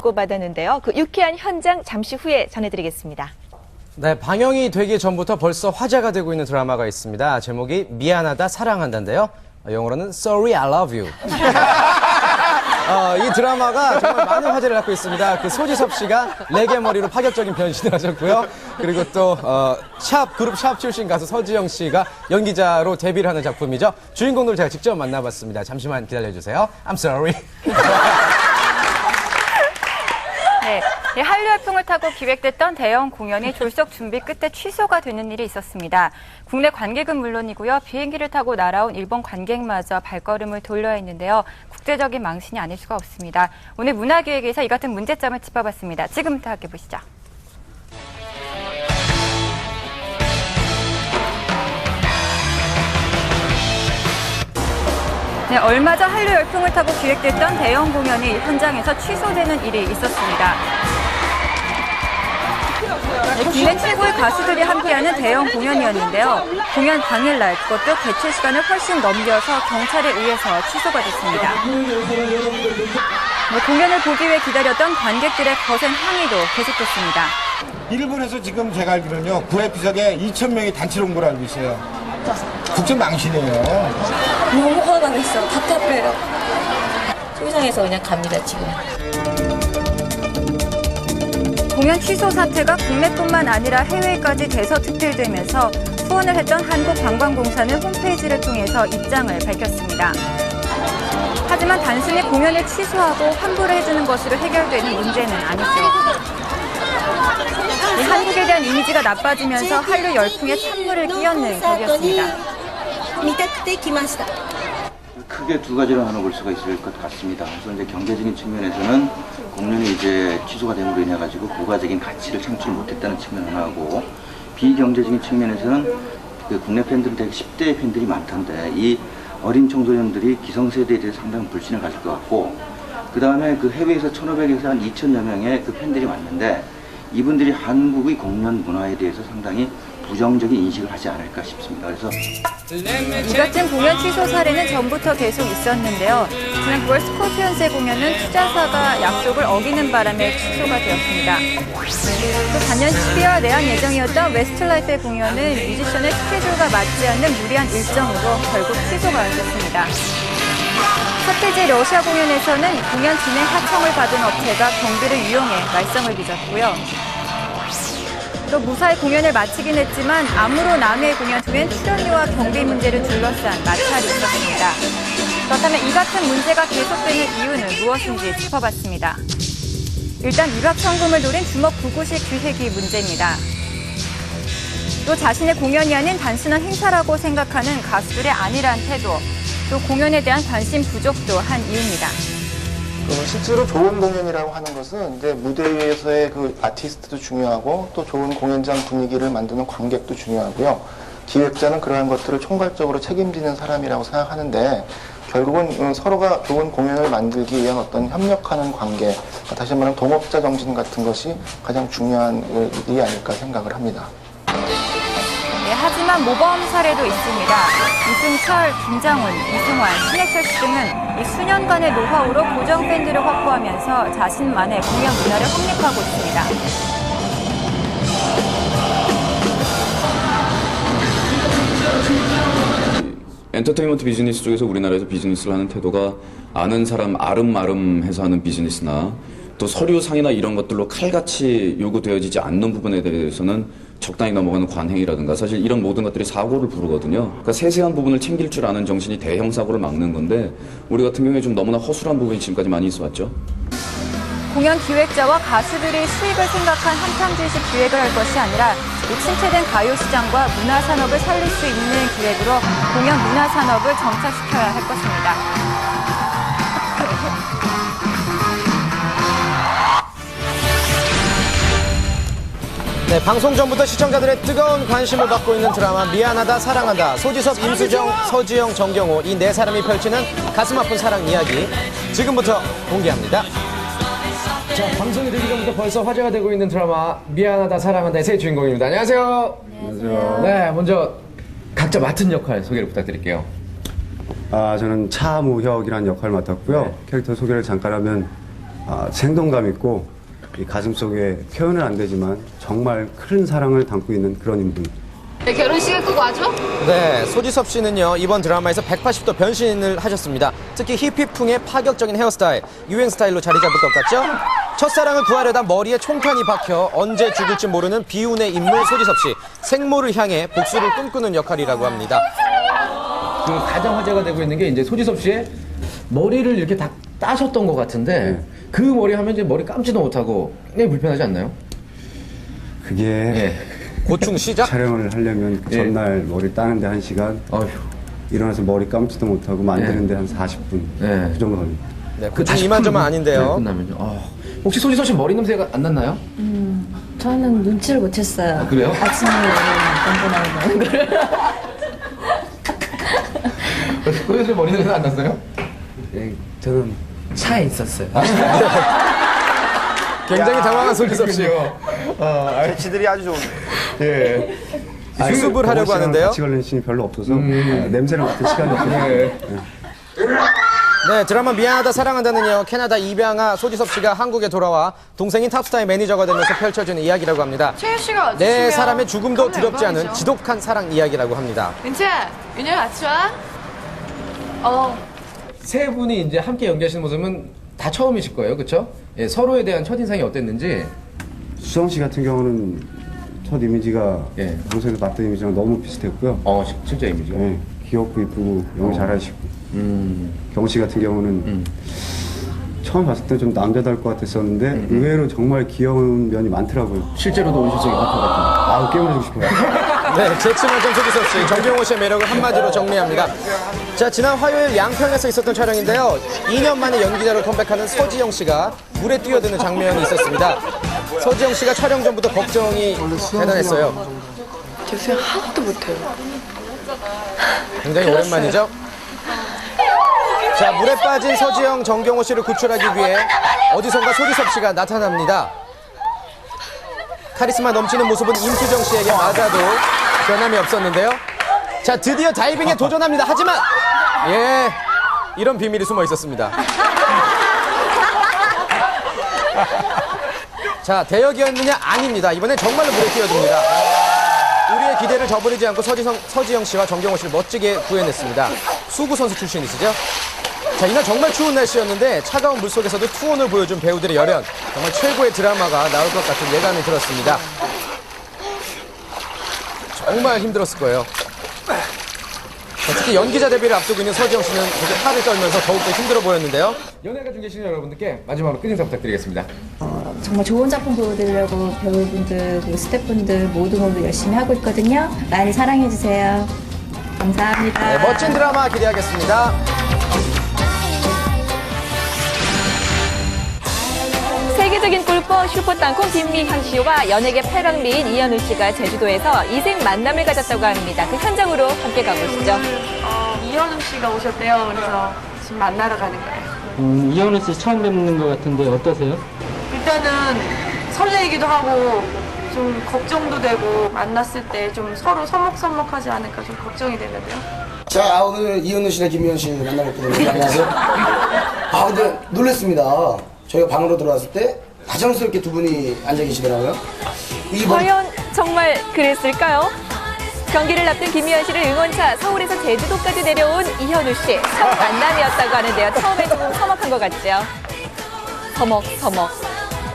주고받았는데요. 그 유쾌한 현장 잠시 후에 전해드리겠습니다. 네, 방영이 되기 전부터 벌써 화제가 되고 있는 드라마가 있습니다. 제목이 미안하다 사랑한다인데요. 영어로는 Sorry I Love You. 이 드라마가 정말 많은 화제를 갖고 있습니다. 그 소지섭 씨가 레게 머리로 파격적인 변신을 하셨고요. 그리고 또 그룹 샵 출신 가수 서지영 씨가 연기자로 데뷔를 하는 작품이죠. 주인공들 제가 직접 만나봤습니다. 잠시만 기다려주세요. I'm sorry. 네, 한류 열풍을 타고 기획됐던 대형 공연이 졸속 준비 끝에 취소가 되는 일이 있었습니다. 국내 관객은 물론이고요. 비행기를 타고 날아온 일본 관객마저 발걸음을 돌려야 했는데요. 국제적인 망신이 아닐 수가 없습니다. 오늘 문화기획에서 이 같은 문제점을 짚어봤습니다. 지금부터 함께 보시죠. 네, 얼마 전 한류 열풍을 타고 기획됐던 대형 공연이 현장에서 취소되는 일이 있었습니다. 네, 국내 최고의 가수들이 함께하는 대형 공연이었는데요. 공연 당일날 그것도 개최 시간을 훨씬 넘겨서 경찰에 의해서 취소가 됐습니다. 네, 공연을 보기 위해 기다렸던 관객들의 거센 항의도 계속됐습니다. 일본에서 지금 제가 알기로는요, 9에피석에 2,000명이 단체 홍보를 알고 있어요. 국제 망신이에요. 너무 화가 났어요. 답답해요. 소장해서 그냥 갑니다, 지금. 공연 취소 사태가 국내뿐만 아니라 해외까지 대서특필되면서 후원을 했던 한국관광공사는 홈페이지를 통해서 입장을 밝혔습니다. 하지만 단순히 공연을 취소하고 환불을 해주는 것으로 해결되는 문제는 아니죠. 한국에 대한 이미지가 나빠지면서 한류 열풍에 찬물을 끼얹는 격이었습니다. 크게 두 가지로 나눠볼 수가 있을 것 같습니다. 우선 이제 경제적인 측면에서는 공연이 이제 취소가 됨으로 인해 가지고 부가적인 가치를 창출 못했다는 측면 하나고, 비경제적인 측면에서는 그 국내 팬들은 되게 10대 팬들이 많던데 이 어린 청소년들이 기성세대에 대해서 상당히 불신을 가질 것 같고, 그 다음에 그 해외에서 1,500에서 한 2,000여 명의 그 팬들이 왔는데 이분들이 한국의 공연 문화에 대해서 상당히 부정적인 인식을 하지 않을까 싶습니다. 그래서 이 같은 공연 취소 사례는 전부터 계속 있었는데요. 지난 9월 스콜피언스의 공연은 투자사가 약속을 어기는 바람에 취소가 되었습니다. 또 작년 12월 내한 예정이었던 웨스트라이프의 공연은 뮤지션의 스케줄과 맞지 않는 무리한 일정으로 결국 취소가 됐습니다. 서태지 러시아 공연에서는 공연 진행 하청을 받은 업체가 경비를 이용해 말썽을 빚었고요. 또 무사히 공연을 마치긴 했지만 아무로 남해의 공연 후엔 출연료와 경비 문제를 둘러싼 마찰이 있었습니다. 그렇다면 이 같은 문제가 계속되는 이유는 무엇인지 짚어봤습니다. 일단 위박천금을 노린 주먹 구구식 기획이 문제입니다. 또 자신의 공연이 아닌 단순한 행사라고 생각하는 가수들의 안일한 태도, 또 공연에 대한 관심 부족도 한 이유입니다. 실제로 좋은 공연이라고 하는 것은 이제 무대 위에서의 그 아티스트도 중요하고 또 좋은 공연장 분위기를 만드는 관객도 중요하고요. 기획자는 그러한 것들을 총괄적으로 책임지는 사람이라고 생각하는데, 결국은 서로가 좋은 공연을 만들기 위한 어떤 협력하는 관계, 다시 말하면 동업자 정신 같은 것이 가장 중요한 일이 아닐까 생각을 합니다. 네, 하지만 모범 사례도 있습니다. 이승철, 김장훈, 이승환, 신해철 씨 등은 이 수년간의 노하우로 고정 팬들을 확보하면서 자신만의 공연 문화를 확립하고 있습니다. 엔터테인먼트 비즈니스 쪽에서 우리나라에서 비즈니스를 하는 태도가 아는 사람 아름아름해서 하는 비즈니스나 또 서류상이나 이런 것들로 칼같이 요구되어지지 않는 부분에 대해서는 적당히 넘어가는 관행이라든가, 사실 이런 모든 것들이 사고를 부르거든요. 그러니까 세세한 부분을 챙길 줄 아는 정신이 대형 사고를 막는 건데, 우리 같은 경우에 좀 너무나 허술한 부분이 지금까지 많이 있어왔죠. 공연 기획자와 가수들이 수익을 생각한 한탕주의식 기획을 할 것이 아니라 침체된 가요시장과 문화산업을 살릴 수 있는 기획으로 공연 문화산업을 정착시켜야 할 것입니다. 네, 방송 전부터 시청자들의 뜨거운 관심을 받고 있는 드라마 미안하다 사랑한다. 소지섭, 임수정, 서지영, 정경호 이 네 사람이 펼치는 가슴 아픈 사랑 이야기 지금부터 공개합니다. 자, 방송이 되기 전부터 벌써 화제가 되고 있는 드라마 미안하다 사랑한다의 새 주인공입니다. 안녕하세요. 안녕하세요. 네, 먼저 각자 맡은 역할 소개를 부탁드릴게요. 저는 차무혁이라는 역할을 맡았고요. 네. 캐릭터 소개를 잠깐 하면 생동감 있고 이 가슴 속에 표현은 안 되지만 정말 큰 사랑을 담고 있는 그런 인물. 결혼식을 꼭 와줘? 네, 소지섭 씨는요, 이번 드라마에서 180도 변신을 하셨습니다. 특히 히피풍의 파격적인 헤어스타일, 유행 스타일로 자리 잡을 것 같죠? 첫사랑을 구하려다 머리에 총탄이 박혀 언제 죽을지 모르는 비운의 인물 소지섭 씨. 생모를 향해 복수를 꿈꾸는 역할이라고 합니다. 지금 가장 화제가 되고 있는 게 이제 소지섭 씨의 머리를 이렇게 다 따셨던 것 같은데 그 머리 하면 이제 머리 감지도 못하고 굉장히 불편하지 않나요? 그게 고충 시작? 촬영을 하려면 그 전날 머리 따는데 1시간, 일어나서 머리 감지도 못하고 만드는데 한 40분 그 정도 걸립니다. 네, 고충 이만저만 아닌데요. 끝나면요. 혹시 소지섭 씨 머리 냄새가 안 났나요? 저는 눈치를 못 챘어요. 아, 그래요? 아침에 나오는 거를. 소지섭 씨 머리 냄새 안 났어요? 저는 차에 있었어요. 굉장히 당황한 소지섭 씨. 배치들이 아주 좋은데. 예. 수습을 하려고 하는데요. 같이 걸리는 씬이 별로 없어서 냄새를 맡을 시간이 없어요. 네, 드라마 미안하다 사랑한다는요, 캐나다 입양아 소지섭 씨가 한국에 돌아와 동생인 탑스타의 매니저가 되면서 펼쳐지는 이야기라고 합니다. 최유 씨가 네 사람의 죽음도 두렵지 않은 지독한 사랑 이야기라고 합니다. 은채야, 윤영아 같이 와. 세 분이 이제 함께 연기하시는 모습은 다 처음이실 거예요, 그렇죠? 예, 서로에 대한 첫인상이 어땠는지. 수정 씨 같은 경우는 첫 이미지가 방송에서 봤던 이미지랑 너무 비슷했고요. 진짜 이미지가. 네, 귀엽고 이쁘고 연기 잘하시고. 경호 씨 같은 경우는 처음 봤을 때 좀 남자다울 것 같았었는데 의외로 정말 귀여운 면이 많더라고요. 실제로도 오셔서 아우 깨물어주고 싶어요. 네, 재치만점 소지섭 씨, 정경호 씨의 매력을 한마디로 정리합니다. 자, 지난 화요일 양평에서 있었던 촬영인데요. 2년 만에 연기자로 컴백하는 서지영 씨가 물에 뛰어드는 장면이 있었습니다. 서지영 씨가 촬영 전부터 걱정이 대단했어요. 저 수영 하나도 못해요. 굉장히 오랜만이죠? 자, 물에 빠진 서지영, 정경호 씨를 구출하기 위해 어디선가 소지섭 씨가 나타납니다. 카리스마 넘치는 모습은 임수정 씨에게 맞아도 변함이 없었는데요. 자, 드디어 다이빙에 도전합니다. 하지만 이런 비밀이 숨어 있었습니다. 자, 대역이었느냐? 아닙니다. 이번엔 정말로 물에 뛰어듭니다. 우리의 기대를 저버리지 않고 서지영 씨와 정경호 씨를 멋지게 구해냈습니다. 수구 선수 출신이시죠? 자, 이날 정말 추운 날씨였는데 차가운 물속에서도 투혼을 보여준 배우들의 열연, 정말 최고의 드라마가 나올 것 같은 예감이 들었습니다. 정말 힘들었을 거예요. 자, 특히 연기자 데뷔를 앞두고 있는 서지영 씨는 되게 팔을 떨면서 더욱더 힘들어 보였는데요. 연예가 중계 시청자 여러분들께 마지막으로 끝인사 부탁드리겠습니다. 정말 좋은 작품 보여드리려고 배우분들, 그리고 스태프분들 모두 열심히 하고 있거든요. 많이 사랑해주세요. 감사합니다. 네, 멋진 드라마 기대하겠습니다. 세계적인 골퍼 슈퍼땅콩 김미희 씨와 연예계 팔방미인 이현우 씨가 제주도에서 이색 만남을 가졌다고 합니다. 그 현장으로 함께 가보시죠. 이현우 씨가 오셨대요. 그래서 지금 만나러 가는 거예요. 이현우 씨 처음 뵙는 것 같은데 어떠세요? 일단은 설레이기도 하고 좀 걱정도 되고 만났을 때 좀 서로 서먹서먹하지 않을까 좀 걱정이 되는데요. 자, 오늘 이현우 씨랑 김미연 씨 만나뵙거든요. 안녕하세요. 근데 놀랬습니다. 저희가 방으로 들어왔을 때 다정스럽게 두 분이 앉아 계시더라고요. 과연 정말 그랬을까요? 경기를 앞둔 김미연 씨를 응원차 서울에서 제주도까지 내려온 이현우 씨. 첫 만남이었다고 하는데요. 처음에 조금 서먹한 것 같죠? 서먹.